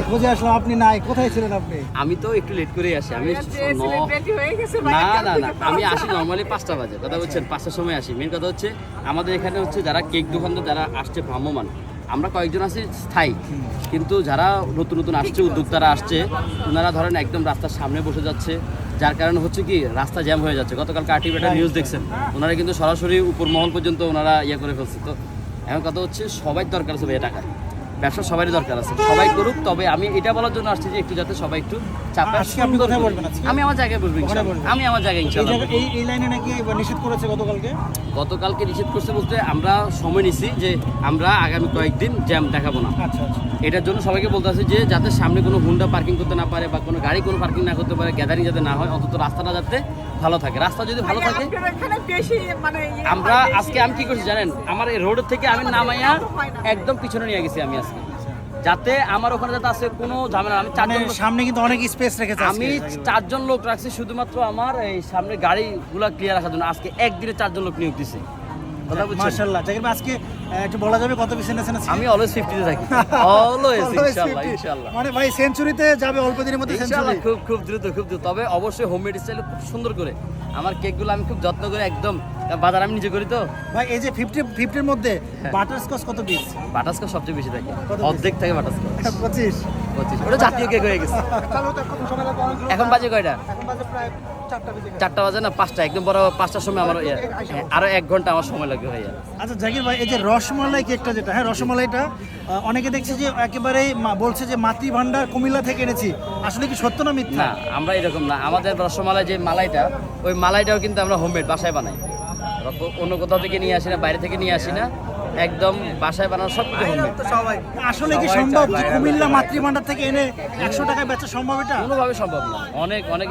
খুঁজে আসলাম, আপনি নাই, কোথায় ছিলেন আপনি? আমি তো একটু লেট করেই আসি। আমি না আমি আসি নর্মালি 5টা বাজে, কথা বলছেন 5টার সময় আসি। মেন কথা হচ্ছে আমাদের এখানে হচ্ছে যারা কেক দোকানদার যারা আসছে ভ্রাম্যমান, আমরা কয়েকজন আছি স্থায়ী, কিন্তু যারা নতুন নতুন আসছে উদ্যোক্তারা আসছে ওনারা ধরেন একদম রাস্তার সামনে বসে যাচ্ছে, যার কারণে হচ্ছে কি রাস্তা জ্যাম হয়ে যাচ্ছে। গতকাল কার্টিভ একটা নিউজ দেখছেন, ওনারা কিন্তু সরাসরি উপর মহল পর্যন্ত ওনারা করে ফেলছে। তো এখন কথা হচ্ছে সবাই দরকার আছে ভাই, টাকা ব্যবসা সবারই দরকার আছে, সবাই করুক। তবে আমি এটা বলার জন্য আসছি যে একটু যাতে সবাই একটু চাপে। আপনি কোথায় বলবেন আজকে? আমি আমার জায়গায় বলবো ইনশাআল্লাহ, আমি আমার জায়গায় ইনশাআল্লাহ। এই লাইনে নাকি নিষেধ করেছে গতকালকে নিষেধ করছে বলতে আমরা সময় নিছি যে আমরা আগামী কয়েকদিন জ্যাম দেখাবো না। আচ্ছা আচ্ছা। এটার জন্য সবাইকে বলতে আছে যে যাতে সামনে কোনো হুন্ডা পার্কিং করতে না পারে বা কোনো গাড়ি কোনো পার্কিং না করতে পারে, গ্যাদারিং যাতে না হয়, অন্তত রাস্তাটা যাতে ভালো থাকে। রাস্তা যদি ভালো থাকে, আমরা আজকে আমি কি করছি জানেন, আমার এই রোডের থেকে আমি নামাইয়া একদম পিছনে নিয়ে গেছি আমি আজকে, যাতে আমার ওখানে যাতে আসে কোনো ঝামেলা। আমি 4 জন সামনে কিন্তু অনেক স্পেস রেখেছে, আমি 4 জন লোক রাখছি শুধুমাত্র আমার এই সামনে গাড়িগুলো ক্লিয়ার রাখার জন্য। আজকে একদিনে 4 জন লোক নিয়োগ দিছি। মাশাআল্লাহ। জাকির ভাই আজকে একটু বলা যাবে কত পিস এনেছেন? আমি অলওয়েজ 50 তে থাকি, অলওয়েজ ইনশাআল্লাহ ইনশাআল্লাহ। মানে ভাই সেঞ্চুরিতে যাবে অল্প দিনের মধ্যে, ইনশাআল্লাহ খুব দ্রুত। তবে অবশ্যই হোমমেড স্টাইলে খুব সুন্দর করে আমার কেকগুলো আমি খুব যত্ন করে একদম, বাজার আমি নিজে করি তো ভাই। এই যে 50-50 এর মধ্যে বাটারস্কচ কত পিস? বাটারস্কচ সবচেয়ে বেশি থাকে, অর্ধেক থাকে বাটারস্কচ। 25 ওটা জাতীয় কেক হয়ে গেছে। এখন বাজে কয়টা? এখন বাজে প্রায় 4টা বাজে না 5টা, একদম বড় 5টার সময় আমার আরো 1 ঘন্টা আমার সময় লাগবে ভাইয়া। আচ্ছা জাকির ভাই, এই যে রসমালাই কেকটা যেটা, হ্যাঁ রসমালাইটা অনেকে দেখছে যে একেবারে বলছে যে মাতৃভান্ডার কুমিল্লা থেকে এনেছি, আসলে কি সত্য না মিথ্যা? না, আমরা এরকম না। আমাদের রসমালাই যে মালাইটা, ওই মালাইটাও কিন্তু আমরা হোমমেড বাসায় বানাই, অন্য কোথাও থেকে নিয়ে আসি না, বাইরে থেকে নিয়ে আসি না, একদম বাসায় বানানো সব কিছু হোমমেড। আসলে কি সম্ভব যে কুমিল্লা মাতৃভান্ডার থেকে এনে 100 টাকায় বেচা সম্ভব? এটা কোনোভাবে সম্ভব না। অনেক